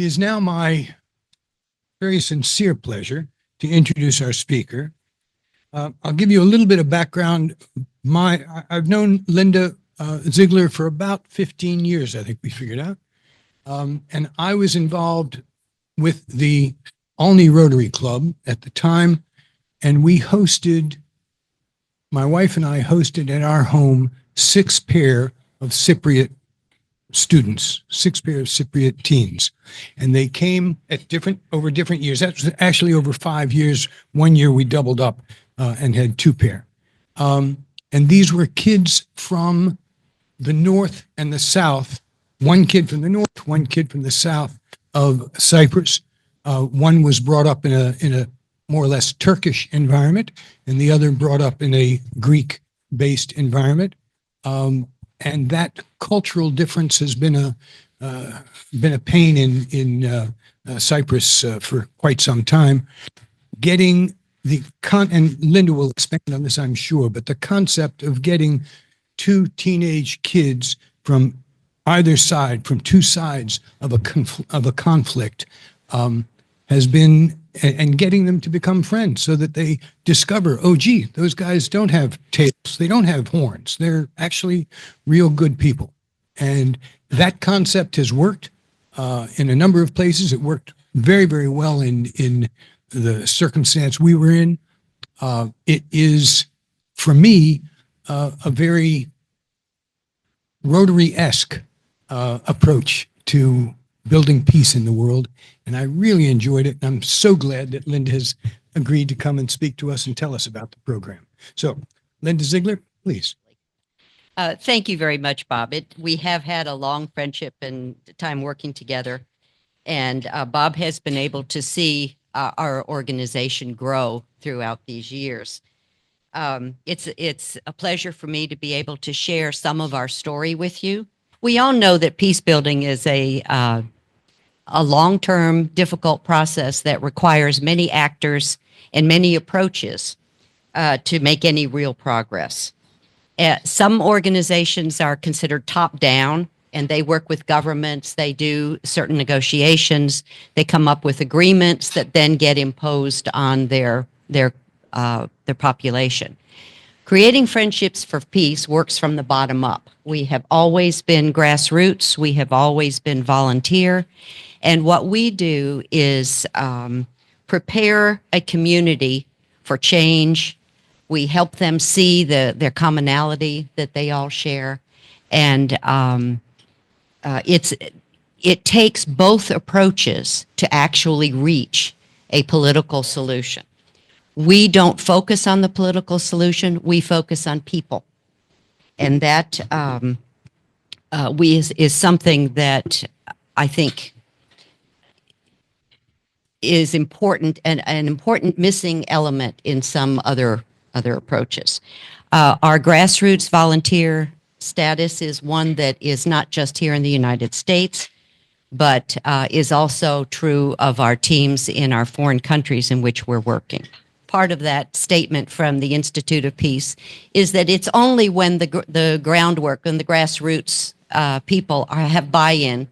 It is now my very sincere pleasure to introduce our speaker. I'll give you a little bit of background. I've known Linda Ziglar for about 15 years, I think we figured out. And I was involved with the Olney Rotary Club at the time, and my wife and I hosted at our home 6 pair of Cypriot students, 6 pair of Cypriot teens. And they came at over different years. That was actually over 5 years. 1 year we doubled up and had 2 pair. And these were kids from the north and the south. 1 kid from the north, 1 kid from the south of Cyprus. One was brought up in a more or less Turkish environment, and the other brought up in a Greek-based environment. And that cultural difference has been a pain in Cyprus for quite some time. Getting and Linda will expand on this, I'm sure, but the concept of getting 2 teenage kids from either side, from 2 sides of a conflict, has been, and getting them to become friends so that they discover, oh, gee, those guys don't have tails, they don't have horns, they're actually real good people. And that concept has worked in a number of places. It worked very, very well in the circumstance we were in. It is, for me, a very Rotary-esque approach to building peace in the world, and I really enjoyed it. And I'm so glad that Linda has agreed to come and speak to us and tell us about the program. So, Linda Ziglar, please. Thank you very much, Bob. We have had a long friendship and time working together, and Bob has been able to see our organization grow throughout these years. It's a pleasure for me to be able to share some of our story with you. We all know that peace building is a long-term, difficult process that requires many actors and many approaches to make any real progress. Some organizations are considered top-down, and they work with governments. They do certain negotiations. They come up with agreements that then get imposed on their population. Creating friendships for peace works from the bottom up. We have always been grassroots. We have always been volunteer. And what we do is prepare a community for change. We help them see their commonality that they all share. And it takes both approaches to actually reach a political solution. We don't focus on the political solution. We focus on people. And that is something that I think is important, and an important missing element in some other approaches. Our grassroots volunteer status is one that is not just here in the United States, but is also true of our teams in our foreign countries in which we're working. Part of that statement from the Institute of Peace is that it's only when the groundwork and the grassroots people have buy-in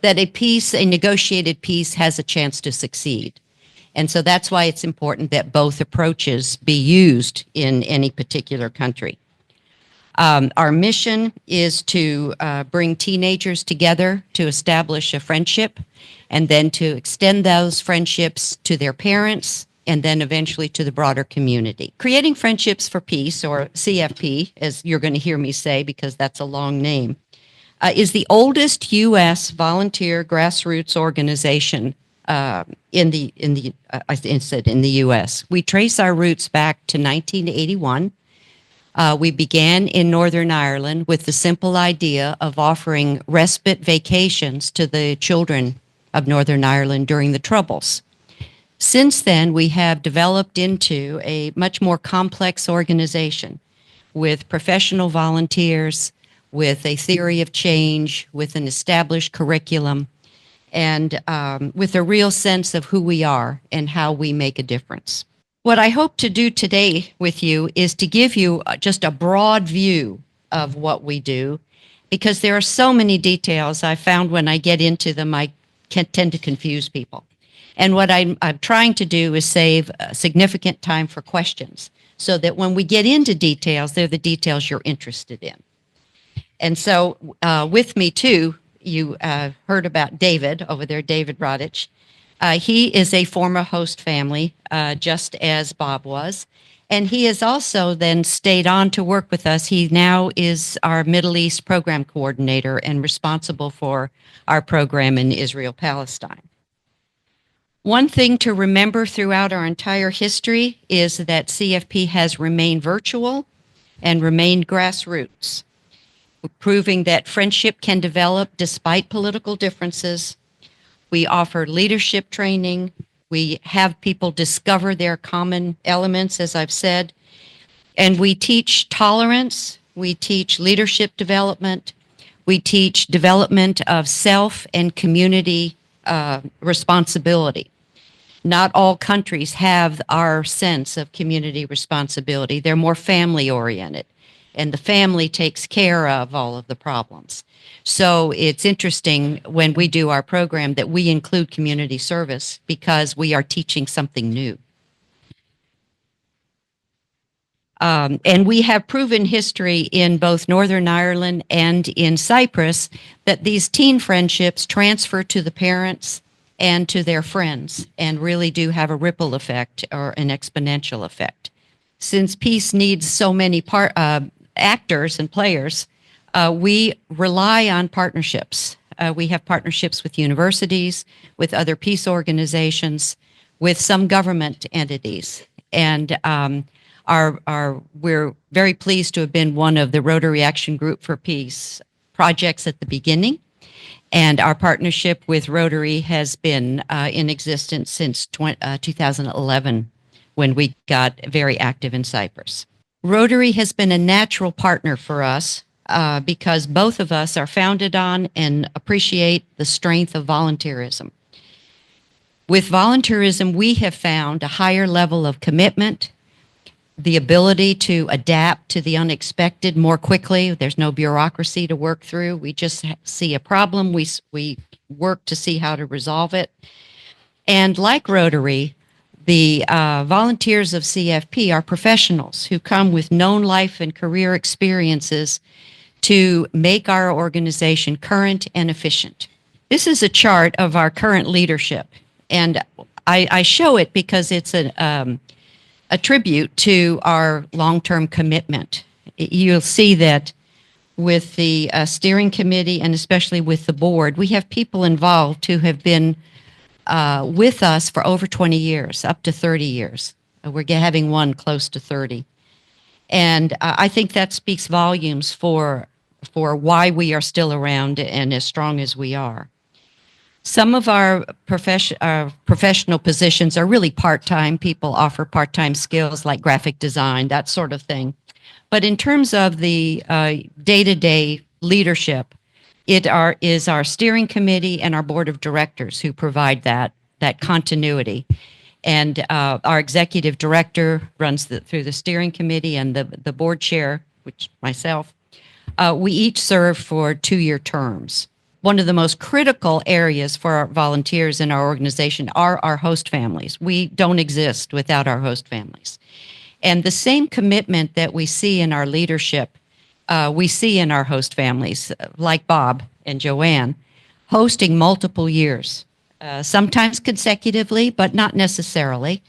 that a negotiated peace has a chance to succeed. And so that's why it's important that both approaches be used in any particular country. Our mission is to bring teenagers together to establish a friendship, and then to extend those friendships to their parents, and then eventually to the broader community. Creating Friendships for Peace, or CFP, as you're going to hear me say because that's a long name, is the oldest U.S. volunteer grassroots organization in the U.S. We trace our roots back to 1981. We began in Northern Ireland with the simple idea of offering respite vacations to the children of Northern Ireland during the Troubles. Since then, we have developed into a much more complex organization with professional volunteers, with a theory of change, with an established curriculum, and with a real sense of who we are and how we make a difference. What I hope to do today with you is to give you just a broad view of what we do, because there are so many details I found when I get into them, I can tend to confuse people. And what I'm trying to do is save significant time for questions so that when we get into details, they're the details you're interested in. And so with me too, you heard about David over there, David Rodich. He is a former host family, just as Bob was. And he has also then stayed on to work with us. He now is our Middle East program coordinator and responsible for our program in Israel, Palestine. One thing to remember throughout our entire history is that CFP has remained virtual and remained grassroots, proving that friendship can develop despite political differences. We offer leadership training. We have people discover their common elements, as I've said. And we teach tolerance. We teach leadership development. We teach development of self and community responsibility. Not all countries have our sense of community responsibility. They're more family oriented, and the family takes care of all of the problems. So it's interesting when we do our program that we include community service because we are teaching something new. And we have proven history in both Northern Ireland and in Cyprus that these teen friendships transfer to the parents and to their friends and really do have a ripple effect or an exponential effect. Since peace needs so many actors and players, we rely on partnerships. We have partnerships with universities, with other peace organizations, with some government entities. And we're very pleased to have been one of the Rotary Action Group for Peace projects at the beginning. And our partnership with Rotary has been in existence since 2011, when we got very active in Cyprus. Rotary has been a natural partner for us because both of us are founded on and appreciate the strength of volunteerism. With volunteerism, we have found a higher level of commitment, the ability to adapt to the unexpected more quickly. There's no bureaucracy to work through. We just see a problem. We work to see how to resolve it. And like Rotary, the volunteers of CFP are professionals who come with known life and career experiences to make our organization current and efficient. This is a chart of our current leadership, and I show it because it's a tribute to our long-term commitment. You'll see that with the steering committee and especially with the board, we have people involved who have been with us for over 20 years, up to 30 years. We're having one close to 30. And I think that speaks volumes for why we are still around and as strong as we are. Some of our professional positions are really part-time. People offer part-time skills like graphic design, that sort of thing. But in terms of the day-to-day leadership, it is our steering committee and our board of directors who provide that continuity. And our executive director runs through the steering committee, and the board chair, which myself, we each serve for 2-year terms. One of the most critical areas for our volunteers in our organization are our host families. We don't exist without our host families. And the same commitment that we see in our leadership, we see in our host families, like Bob and Joanne, hosting multiple years, sometimes consecutively, but not necessarily.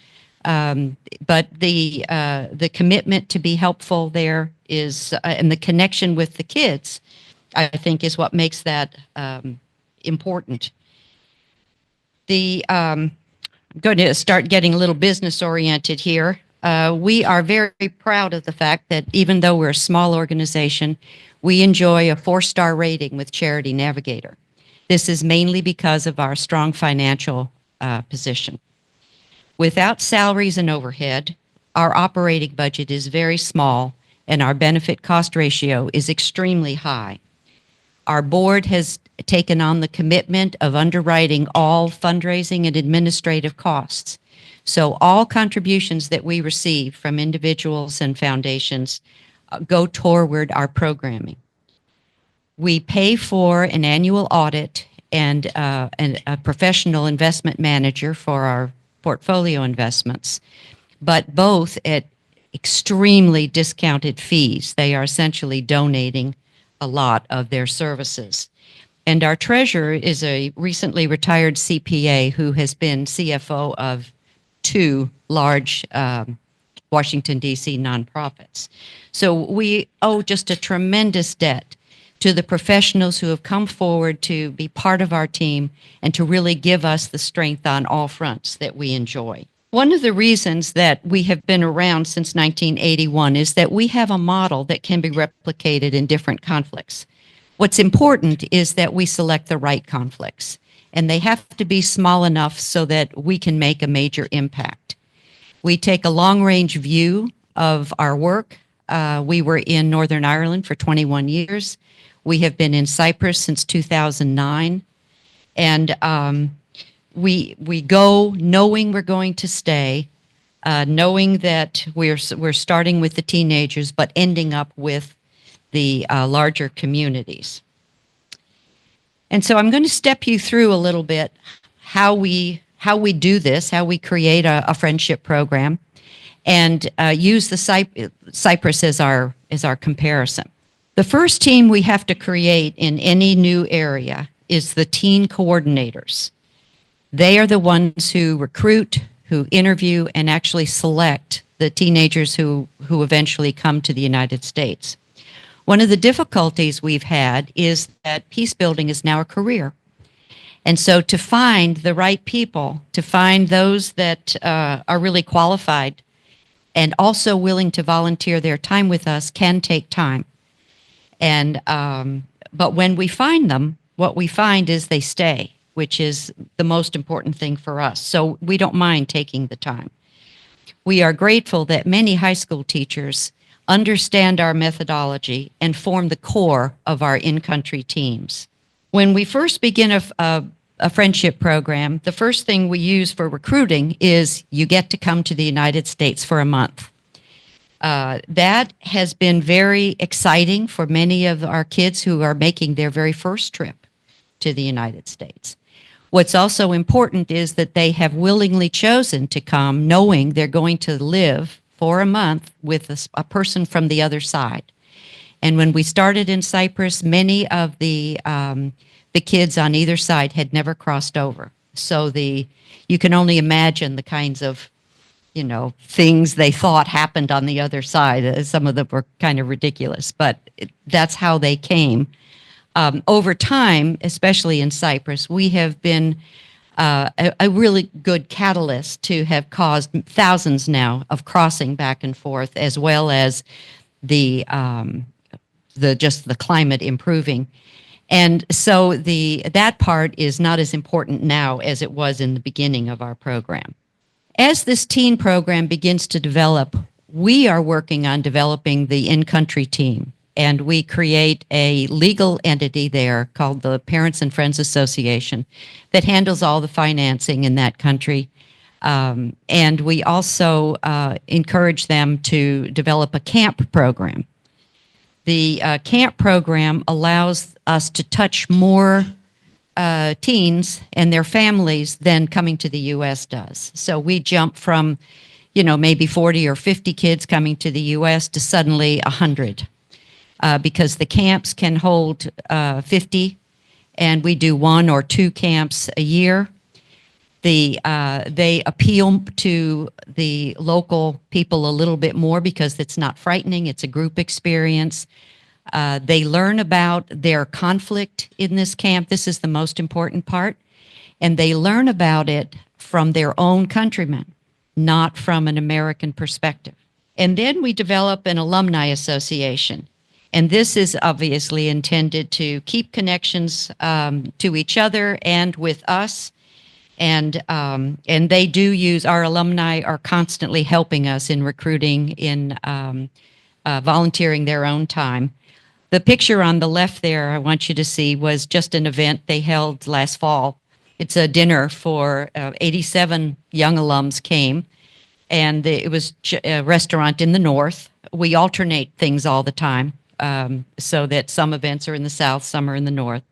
But the commitment to be helpful there is, and the connection with the kids, I think, is what makes that important. I'm going to start getting a little business oriented here. We are very proud of the fact that even though we're a small organization, we enjoy a 4-star rating with Charity Navigator. This is mainly because of our strong financial position. Without salaries and overhead, our operating budget is very small and our benefit cost ratio is extremely high. Our board has taken on the commitment of underwriting all fundraising and administrative costs. So all contributions that we receive from individuals and foundations go toward our programming. We pay for an annual audit and a professional investment manager for our portfolio investments, but both at extremely discounted fees. They are essentially donating a lot of their services. And our treasurer is a recently retired CPA who has been CFO of two large Washington, D.C. nonprofits. So we owe just a tremendous debt to the professionals who have come forward to be part of our team and to really give us the strength on all fronts that we enjoy. One of the reasons that we have been around since 1981 is that we have a model that can be replicated in different conflicts. What's important is that we select the right conflicts, and they have to be small enough so that we can make a major impact. We take a long-range view of our work. We were in Northern Ireland for 21 years. We have been in Cyprus since 2009, and we go knowing we're going to stay, knowing that we're starting with the teenagers, but ending up with the larger communities. And so I'm going to step you through a little bit how we do this, how we create a friendship program, and use the Cyprus as our comparison. The first team we have to create in any new area is the teen coordinators. They are the ones who recruit, who interview, and actually select the teenagers who eventually come to the United States. One of the difficulties we've had is that peace building is now a career. And so to find the right people, to find those that are really qualified and also willing to volunteer their time with us can take time. And but when we find them, what we find is they stay, which is the most important thing for us. So we don't mind taking the time. We are grateful that many high school teachers understand our methodology and form the core of our in-country teams. When we first begin a friendship program, the first thing we use for recruiting is you get to come to the United States for a month. That has been very exciting for many of our kids who are making their very first trip to the United States. What's also important is that they have willingly chosen to come knowing they're going to live for a month with a person from the other side. And when we started in Cyprus, many of the kids on either side had never crossed over. So you can only imagine the kinds of things they thought happened on the other side. Some of them were kind of ridiculous, but that's how they came. Over time, especially in Cyprus, we have been a really good catalyst to have caused thousands now of crossing back and forth, as well as the climate improving. And so that part is not as important now as it was in the beginning of our program. As this teen program begins to develop, we are working on developing the in-country team. And we create a legal entity there called the Parents and Friends Association that handles all the financing in that country. And we also encourage them to develop a camp program. The camp program allows us to touch more teens and their families than coming to the U.S. does. So we jump from, maybe 40 or 50 kids coming to the U.S. to suddenly 100. Because the camps can hold 50, and we do 1 or 2 camps a year. They appeal to the local people a little bit more because it's not frightening. It's a group experience. They learn about their conflict in this camp. This is the most important part. And they learn about it from their own countrymen, not from an American perspective. And then we develop an alumni association. And this is obviously intended to keep connections to each other and with us. And they do use, our alumni are constantly helping us in recruiting, in volunteering their own time. The picture on the left there I want you to see was just an event they held last fall. It's a dinner for 87 young alums came, and it was a restaurant in the north. We alternate things all the time. So that some events are in the south, some are in the north.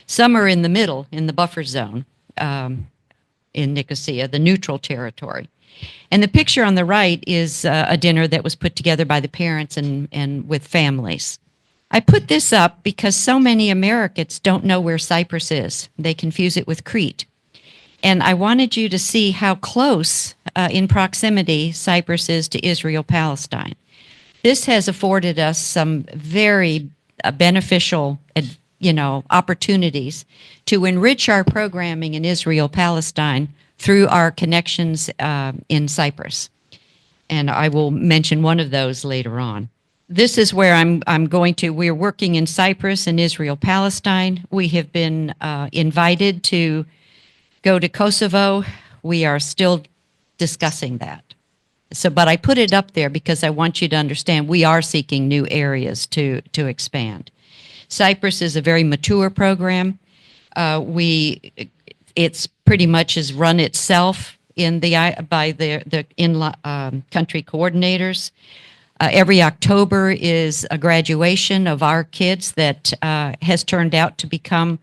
Some are in the middle, in the buffer zone in Nicosia, the neutral territory. And the picture on the right is a dinner that was put together by the parents and with families. I put this up because so many Americans don't know where Cyprus is. They confuse it with Crete. And I wanted you to see how close in proximity Cyprus is to Israel-Palestine. This has afforded us some very beneficial, opportunities to enrich our programming in Israel-Palestine through our connections in Cyprus. And I will mention one of those later on. This is where we're working in Cyprus and Israel-Palestine. We have been invited to go to Kosovo. We are still discussing that. But I put it up there because I want you to understand we are seeking new areas to expand. Cyprus is a very mature program. It's pretty much is run itself by the country coordinators. Every October is a graduation of our kids that has turned out to become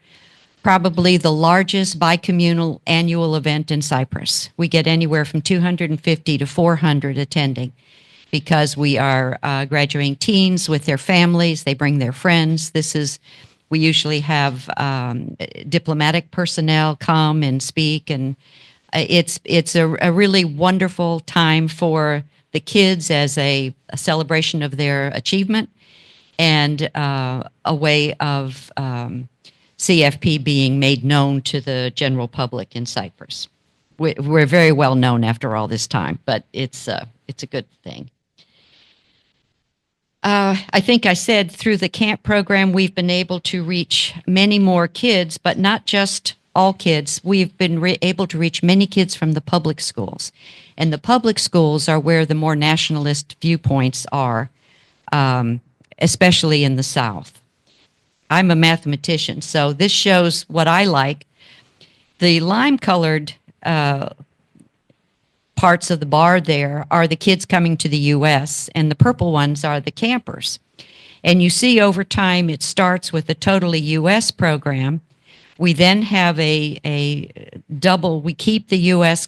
probably the largest bicommunal annual event in Cyprus. We get anywhere from 250 to 400 attending because we are graduating teens with their families. They bring their friends. We usually have diplomatic personnel come and speak, and it's a really wonderful time for the kids as a celebration of their achievement and a way of CFP being made known to the general public in Cyprus. We're very well known after all this time, but it's a good thing. I think I said through the camp program, we've been able to reach many more kids, but not just all kids. We've been able to reach many kids from the public schools. And the public schools are where the more nationalist viewpoints are, especially in the South. I'm a mathematician, so this shows what I like. The lime-colored parts of the bar there are the kids coming to the U.S., and the purple ones are the campers. And you see over time it starts with a totally U.S. program. We then have we keep the U.S.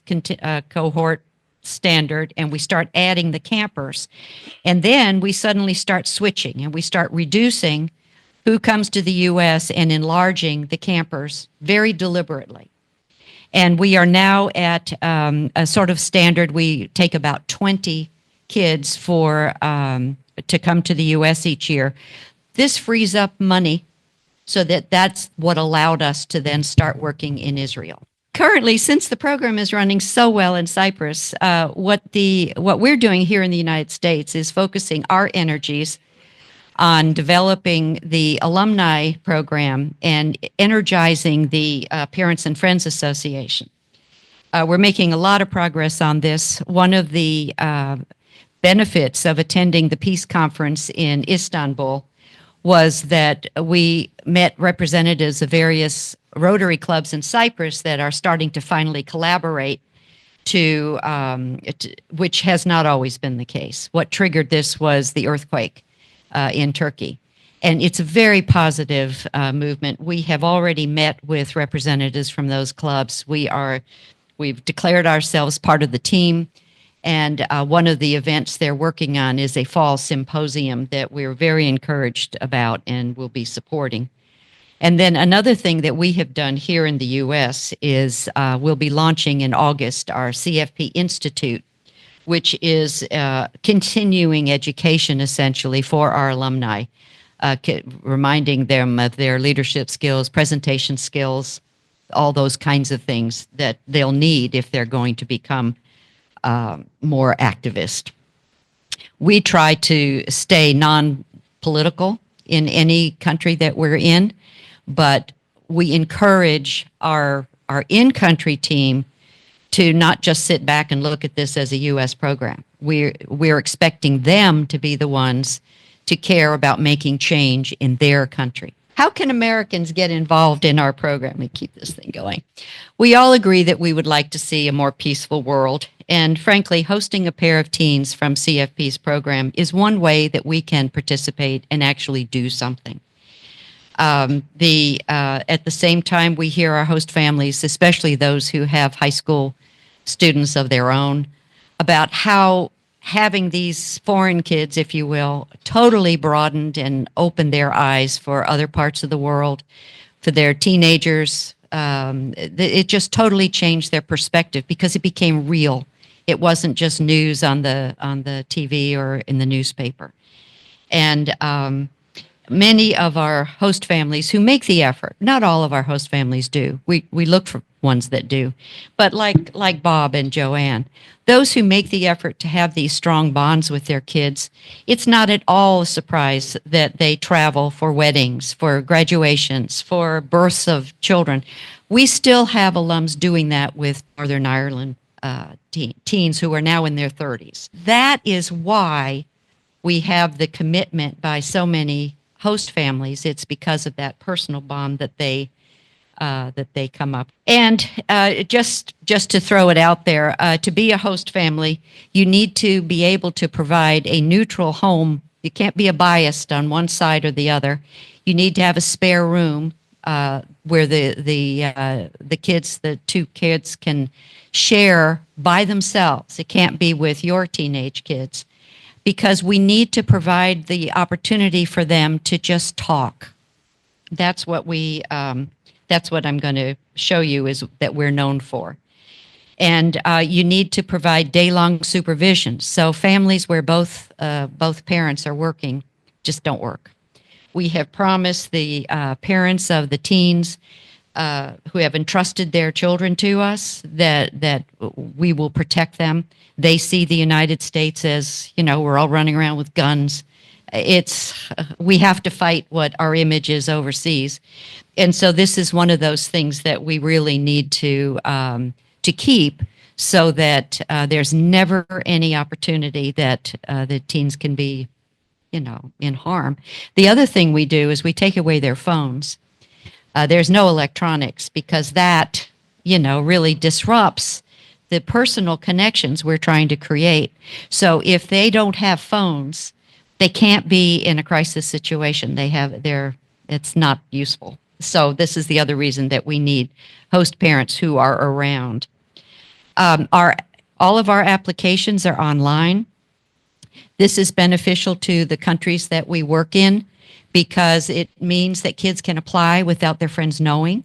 cohort standard, and we start adding the campers. And then we suddenly start switching, and we start reducing who comes to the U.S. and enlarging the campers very deliberately. And we are now at a sort of standard. We take about 20 kids to come to the U.S. each year. This frees up money so that's what allowed us to then start working in Israel. Currently, since the program is running so well in Cyprus, what we're doing here in the United States is focusing our energies on developing the alumni program and energizing the Parents and Friends Association. We're making a lot of progress on this. One of the benefits of attending the Peace Conference in Istanbul was that we met representatives of various Rotary clubs in Cyprus that are starting to finally collaborate which has not always been the case. What triggered this was the earthquake in Turkey. And it's a very positive movement. We have already met with representatives from those clubs. We've declared ourselves part of the team. And one of the events they're working on is a fall symposium that we're very encouraged about and will be supporting. And then another thing that we have done here in the U.S. is we'll be launching in August our CFP Institute, which is continuing education essentially for our alumni, reminding them of their leadership skills, presentation skills, all those kinds of things that they'll need if they're going to become more activist. We try to stay non-political in any country that we're in, but we encourage our in-country team to not just sit back and look at this as a U.S. program. We're expecting them to be the ones to care about making change in their country. How can Americans get involved in our program and keep this thing going? We all agree that we would like to see a more peaceful world. And frankly, hosting a pair of teens from CFP's program is one way that we can participate and actually do something. At the same time, we hear our host families, especially those who have high school students of their own, about how having these foreign kids, if you will, totally broadened and opened their eyes for other parts of the world, for their teenagers. It just totally changed their perspective because it became real. It wasn't just news on the TV or in the newspaper. And many of our host families who make the effort, not all of our host families do. We look for ones that do, but like Bob and Joanne, those who make the effort to have these strong bonds with their kids, it's not at all a surprise that they travel for weddings, for graduations, for births of children. We still have alums doing that with Northern Ireland teens who are now in their 30s. That is why we have the commitment by so many host families. It's because of that personal bond that they come up. And just to throw it out there, to be a host family, you need to be able to provide a neutral home. You can't be biased on one side or the other. You need to have a spare room where the kids, the two kids, can share by themselves. It can't be with your teenage kids, because we need to provide the opportunity for them to just talk. That's what that's what I'm going to show you is that we're known for. And you need to provide day-long supervision. So families where both parents are working just don't work. We have promised the parents of the teens who have entrusted their children to us that we will protect them. They see the United States as, we're all running around with guns. We have to fight what our image is overseas. And so this is one of those things that we really need to keep, so that there's never any opportunity that the teens can be, in harm. The other thing we do is we take away their phones. There's no electronics, because that, really disrupts the personal connections we're trying to create. So if they don't have phones, they can't be in a crisis situation. It's not useful. So this is the other reason that we need host parents who are around. All of our applications are online. This is beneficial to the countries that we work in, because it means that kids can apply without their friends knowing.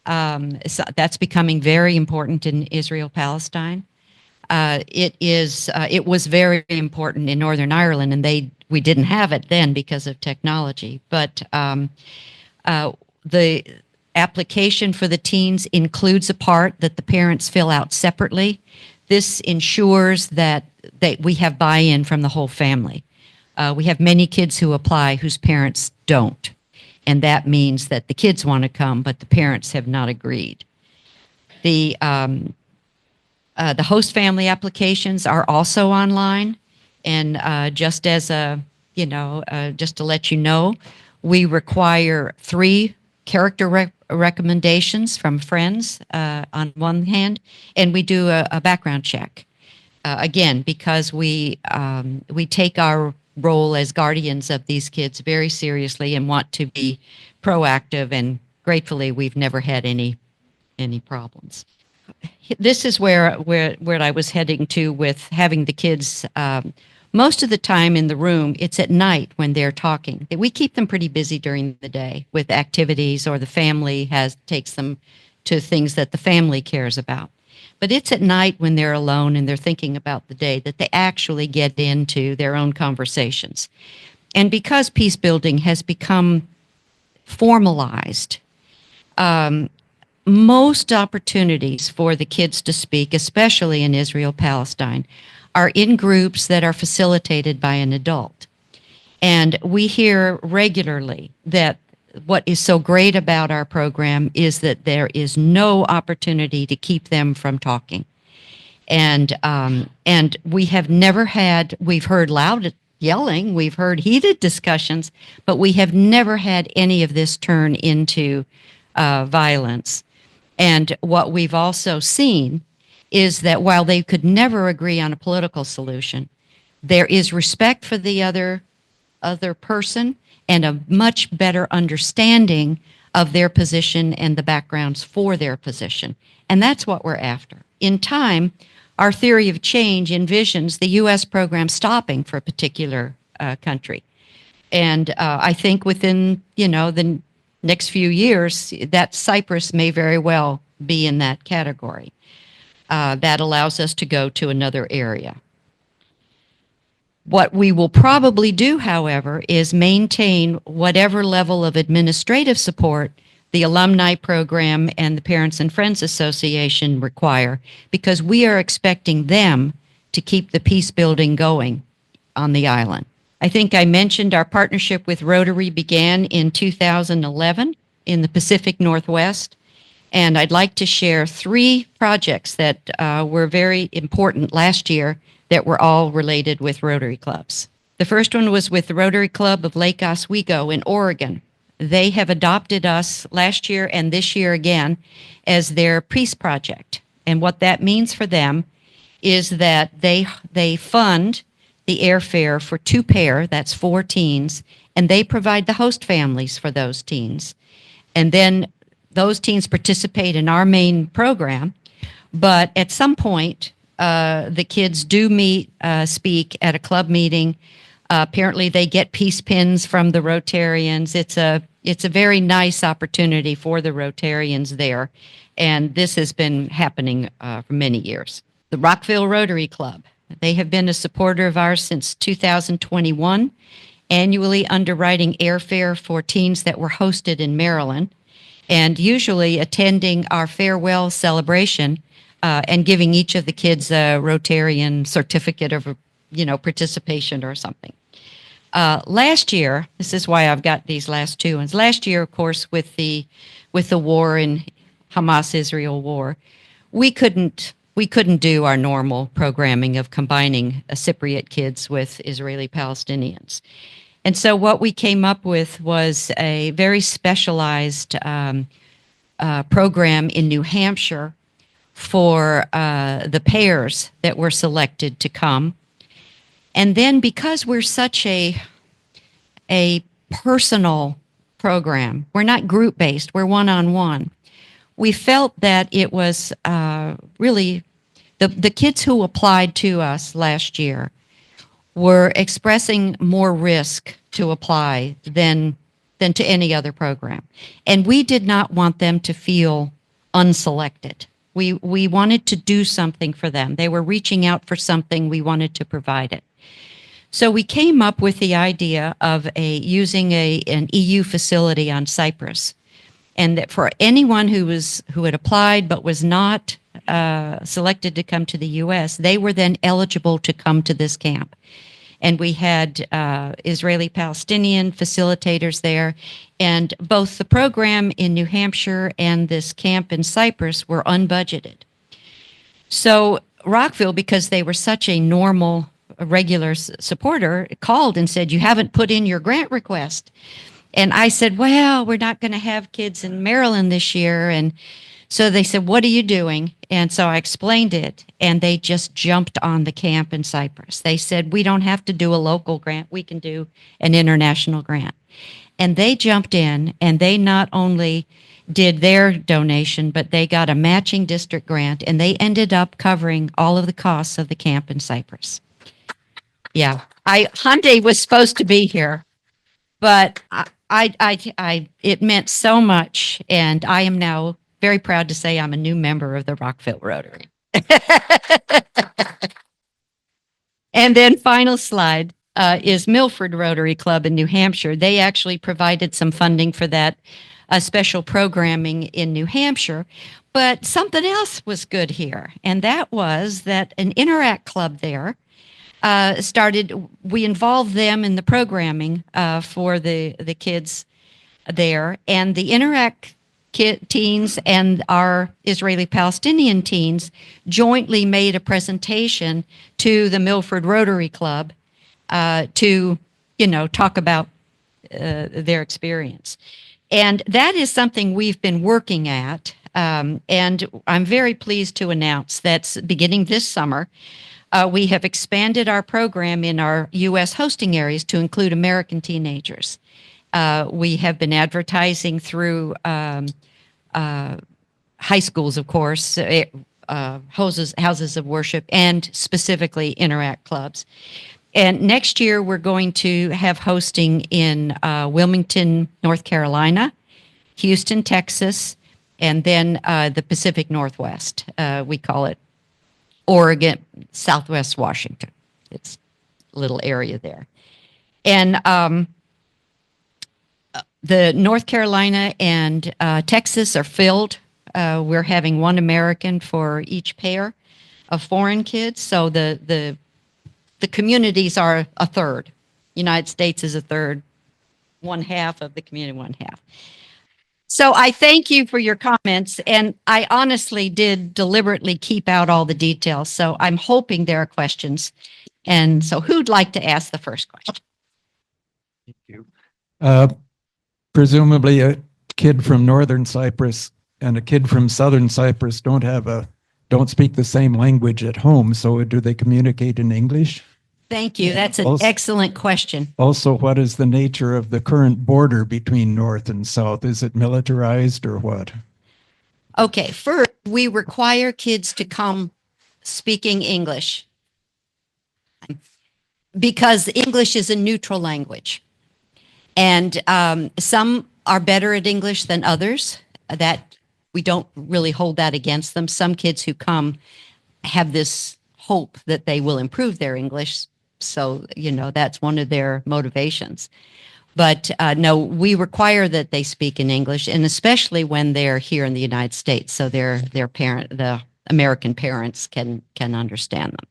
So that's becoming very important in Israel, Palestine. It was very important in Northern Ireland, and we didn't have it then because of technology. But the application for the teens includes a part that the parents fill out separately. This ensures that we have buy-in from the whole family. We have many kids who apply whose parents don't, and that means that the kids want to come, but the parents have not agreed. The host family applications are also online, and just as just to let you know, we require 3 character recommendations from friends on one hand, and we do a background check. Again, because we take our role as guardians of these kids very seriously and want to be proactive, and gratefully we've never had any problems. This is where I was heading to with having the kids. Most of the time in the room, it's at night when they're talking. We keep them pretty busy during the day with activities, or the family takes them to things that the family cares about. But it's at night when they're alone and they're thinking about the day that they actually get into their own conversations. And because peace building has become formalized, most opportunities for the kids to speak, especially in Israel, Palestine, are in groups that are facilitated by an adult. And we hear regularly that what is so great about our program is that there is no opportunity to keep them from talking. And we have never we've heard loud yelling, we've heard heated discussions, but we have never had any of this turn into violence. And what we've also seen is that while they could never agree on a political solution, there is respect for the other person, and a much better understanding of their position and the backgrounds for their position. And that's what we're after. In time, our theory of change envisions the U.S. program stopping for a particular country. And I think within, the next few years, that Cyprus may very well be in that category. That allows us to go to another area. What we will probably do, however, is maintain whatever level of administrative support the alumni program and the Parents and Friends Association require, because we are expecting them to keep the peace building going on the island. I think I mentioned our partnership with Rotary began in 2011 in the Pacific Northwest, and I'd like to share 3 projects that were very important last year that were all related with Rotary clubs. The first one was with the Rotary Club of Lake Oswego in Oregon. They have adopted us last year and this year again as their peace project. And what that means for them is that they fund the airfare for 2 pair, that's 4 teens, and they provide the host families for those teens. And then those teens participate in our main program, but at some point, the kids do speak at a club meeting. Apparently, they get peace pins from the Rotarians. It's a very nice opportunity for the Rotarians there, and this has been happening for many years. The Rockville Rotary Club, they have been a supporter of ours since 2021, annually underwriting airfare for teens that were hosted in Maryland, and usually attending our farewell celebration and giving each of the kids a Rotarian certificate of, participation or something. Last year, this is why I've got these last 2 ones. Last year, of course, with the war in Hamas-Israel war, we couldn't do our normal programming of combining Cypriot kids with Israeli Palestinians. And so what we came up with was a very specialized program in New Hampshire for the pairs that were selected to come. And then because we're such a personal program, we're not group-based, we're one-on-one, we felt that it was really, the kids who applied to us last year were expressing more risk to apply than to any other program. And we did not want them to feel unselected. We wanted to do something for them. They were reaching out for something, we wanted to provide it. So we came up with the idea of using an EU facility on Cyprus, and that for anyone who had applied but was not selected to come to the U.S., they were then eligible to come to this camp. And we had Israeli-Palestinian facilitators there, and both the program in New Hampshire and this camp in Cyprus were unbudgeted. So Rockville, because they were such a normal, regular supporter, called and said, "You haven't put in your grant request." And I said, "Well, we're not going to have kids in Maryland this year." And so they said, "What are you doing?" And so I explained it, and they just jumped on the camp in Cyprus. They said, "We don't have to do a local grant. We can do an international grant." And they jumped in, and they not only did their donation, but they got a matching district grant, and they ended up covering all of the costs of the camp in Cyprus. Yeah, Hyundai was supposed to be here, but it meant so much, and I am now very proud to say I'm a new member of the Rockville Rotary. And then final slide is Milford Rotary Club in New Hampshire. They actually provided some funding for that special programming in New Hampshire, but something else was good here, and that was that an Interact club there started. We involved them in the programming for the kids there, and the Interact teens and our Israeli-Palestinian teens jointly made a presentation to the Milford Rotary Club to, talk about their experience. And that is something we've been working at, and I'm very pleased to announce that beginning this summer, we have expanded our program in our U.S. hosting areas to include American teenagers. We have been advertising through high schools, of course, houses of worship, and specifically Interact clubs. And next year, we're going to have hosting in Wilmington, North Carolina, Houston, Texas, and then the Pacific Northwest. We call it Oregon, Southwest Washington. It's a little area there. And the North Carolina and Texas are filled. We're having one American for each pair of foreign kids. So the communities are a third. United States is a third, one half of the community, one half. So I thank you for your comments, and I honestly did deliberately keep out all the details. So I'm hoping there are questions. And so who'd like to ask the first question? Thank you. Presumably a kid from Northern Cyprus and a kid from Southern Cyprus don't speak the same language at home. So do they communicate in English? Thank you. That's an excellent question. Also, what is the nature of the current border between North and South? Is it militarized or what? Okay, first, we require kids to come speaking English because English is a neutral language. And some are better at English than others. That we don't really hold that against them. Some kids who come have this hope that they will improve their English. So, that's one of their motivations. But no, we require that they speak in English, and especially when they're here in the United States, so the American parents can understand them.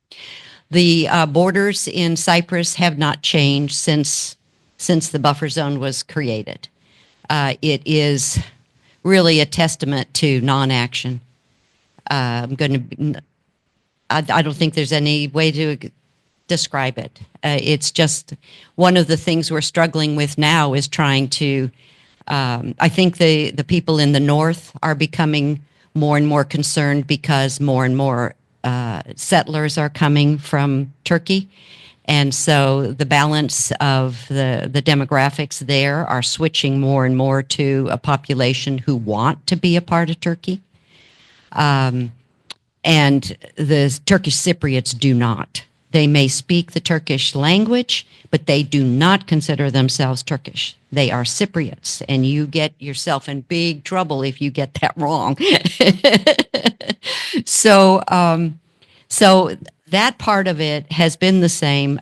The borders in Cyprus have not changed since the buffer zone was created. It is really a testament to non-action. I don't think there's any way to describe it. It's just one of the things we're struggling with now is trying to, I think the people in the north are becoming more and more concerned because more and more settlers are coming from Turkey. And so the balance of the demographics there are switching more and more to a population who want to be a part of Turkey. And the Turkish Cypriots do not. They may speak the Turkish language, but they do not consider themselves Turkish. They are Cypriots, and you get yourself in big trouble if you get that wrong. So that part of it has been the same.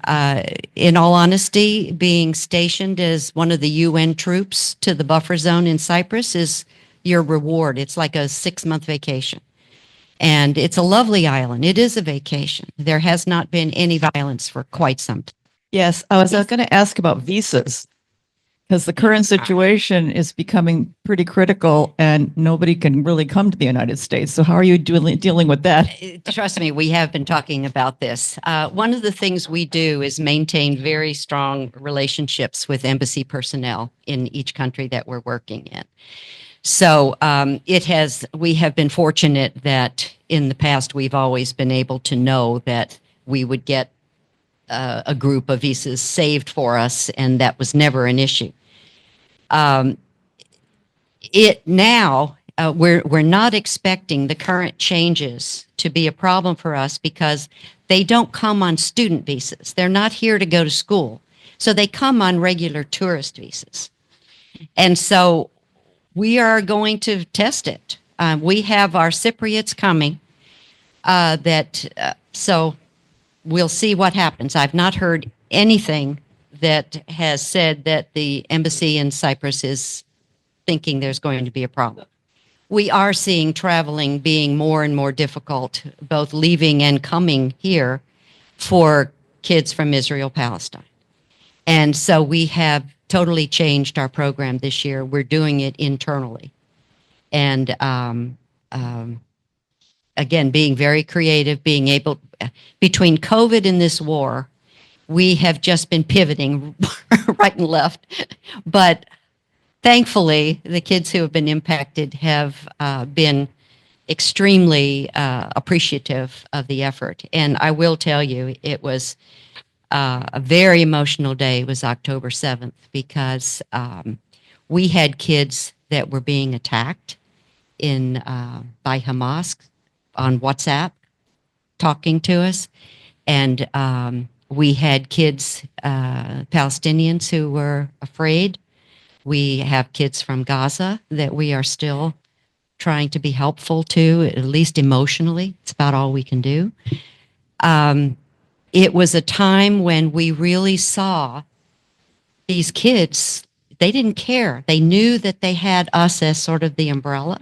In all honesty, being stationed as one of the UN troops to the buffer zone in Cyprus is your reward. It's like a 6-month vacation. And it's a lovely island. It is a vacation. There has not been any violence for quite some time. Yes, I was going to ask about visas because the current situation is becoming pretty critical and nobody can really come to the United States. So how are you dealing with that? Trust me, we have been talking about this. One of the things we do is maintain very strong relationships with embassy personnel in each country that we're working in. So we have been fortunate that in the past we've always been able to know that we would get a group of visas saved for us, and that was never an issue. We're not expecting the current changes to be a problem for us because they don't come on student visas. They're not here to go to school. So they come on regular tourist visas. And so we are going to test it. We have our Cypriots coming so we'll see what happens. I've not heard anything that has said that the embassy in Cyprus is thinking there's going to be a problem. We are seeing traveling being more and more difficult, both leaving and coming here for kids from Israel, Palestine. And so we have totally changed our program this year. We're doing it internally. And again, being very creative, being able, between COVID and this war, we have just been pivoting right and left. But thankfully, the kids who have been impacted have been extremely appreciative of the effort. And I will tell you, it was A very emotional day was October 7th because we had kids that were being attacked by Hamas on WhatsApp talking to us. And we had kids, Palestinians, who were afraid. We have kids from Gaza that we are still trying to be helpful to, at least emotionally. It's about all we can do. It was a time when we really saw these kids, they didn't care. They knew that they had us as sort of the umbrella.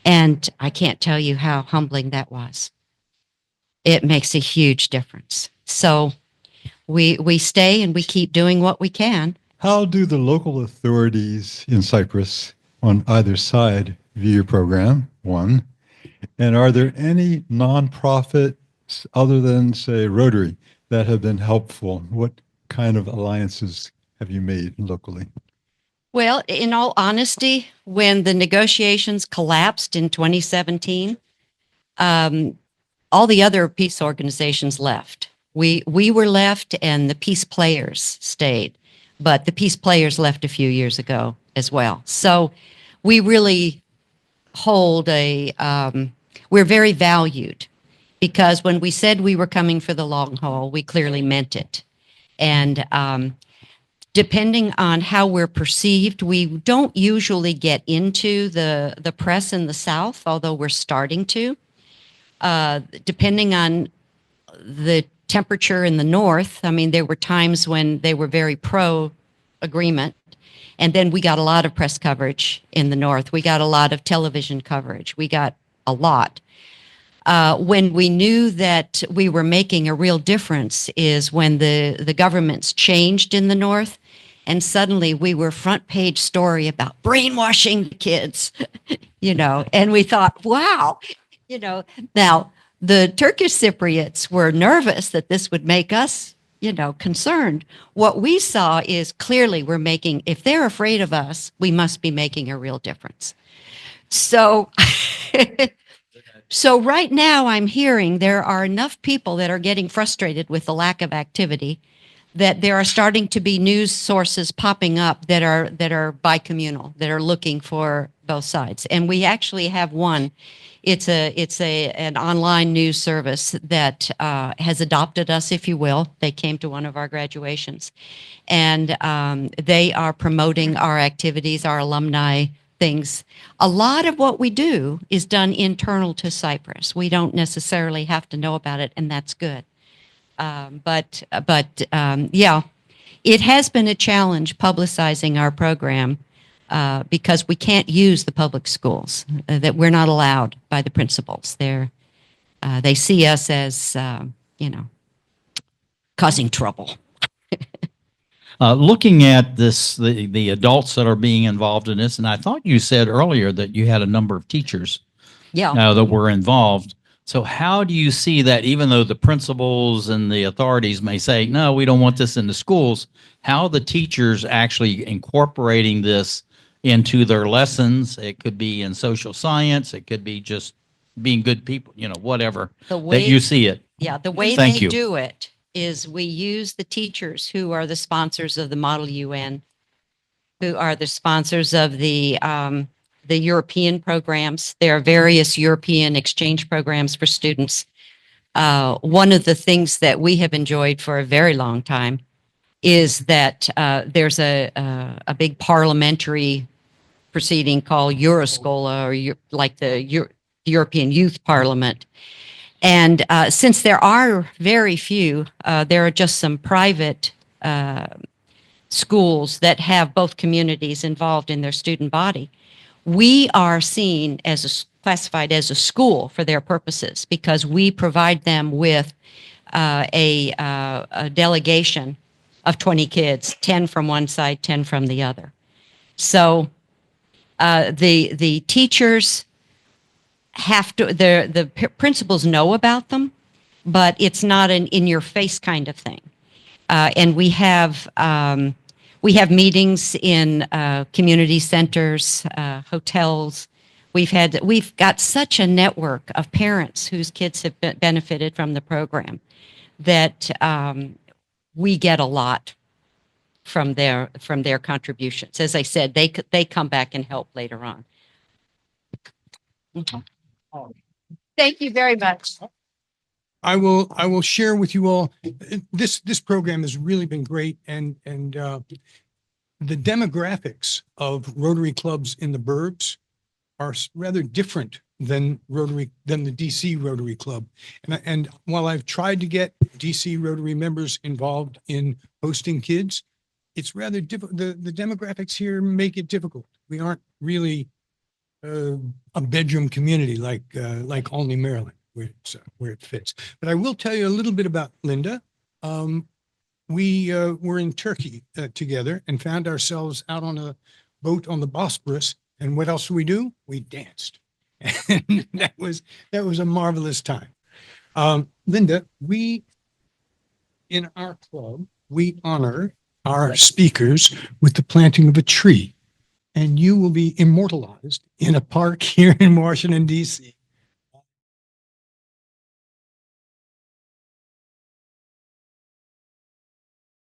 And I can't tell you how humbling that was. It makes a huge difference. So we stay and we keep doing what we can. How do the local authorities in Cyprus on either side view your program? One. And are there any nonprofits other than, say, Rotary that have been helpful? What kind of alliances have you made locally? Well, in all honesty, when the negotiations collapsed in 2017, all the other peace organizations left. We were left and the peace players stayed, but the peace players left a few years ago as well. So we really hold we're very valued because when we said we were coming for the long haul, we clearly meant it. And depending on how we're perceived, we don't usually get into the press in the South, although we're starting to. Depending on the temperature in the North, I mean, there were times when they were very pro-agreement, and then we got a lot of press coverage in the North. We got a lot of television coverage. We got a lot. When we knew that we were making a real difference is when the governments changed in the North, and suddenly we were front page story about brainwashing the kids, and we thought, wow, now the Turkish Cypriots were nervous that this would make us, concerned. What we saw is clearly if they're afraid of us, we must be making a real difference. So, so right now I'm hearing there are enough people that are getting frustrated with the lack of activity that there are starting to be news sources popping up that are bicommunal, that are looking for both sides. And we actually have one. It's an online news service that has adopted us, if you will. They came to one of our graduations, and they are promoting our activities, our alumni things. A lot of what we do is done internal to Cyprus. We don't necessarily have to know about it, and that's good. But yeah, it has been a challenge publicizing our program because we can't use the public schools, that we're not allowed by the principals. They see us as, causing trouble. Looking at this, the adults that are being involved in this, and I thought you said earlier that you had a number of teachers that were involved. So how do you see that, even though the principals and the authorities may say, no, we don't want this in the schools, how the teachers actually incorporating this into their lessons? It could be in social science. It could be just being good people, whatever that you see it. Yeah, the way Thank they you. do it is we use the teachers who are the sponsors of the Model UN, who are the sponsors of the European programs. There are various European exchange programs for students. One of the things that we have enjoyed for a very long time is that there's a big parliamentary proceeding called Euroscola, or like the European Youth Parliament. And since there are very few, there are just some private schools that have both communities involved in their student body. We are seen classified as a school for their purposes because we provide them with a delegation of 20 kids, 10 from one side, 10 from the other. So the teachers have to, the principals know about them, but it's not an in-your-face kind of thing. And we have meetings in community centers, hotels. We've got such a network of parents whose kids have benefited from the program that we get a lot from their contributions. As I said, they come back and help later on. Thank you very much. I will share with you all, this program has really been great, and the demographics of Rotary clubs in the burbs are rather different than the DC Rotary Club. And while I've tried to get DC Rotary members involved in hosting kids, it's rather difficult. The demographics here make it difficult. We aren't really a bedroom community like only Maryland, where it fits. But I will tell you a little bit about Linda. We were in Turkey together and found ourselves out on a boat on the Bosporus. And what else do? We danced. And that was a marvelous time. Linda, in our club, we honor our speakers with the planting of a tree. And you will be immortalized in a park here in Washington, D.C.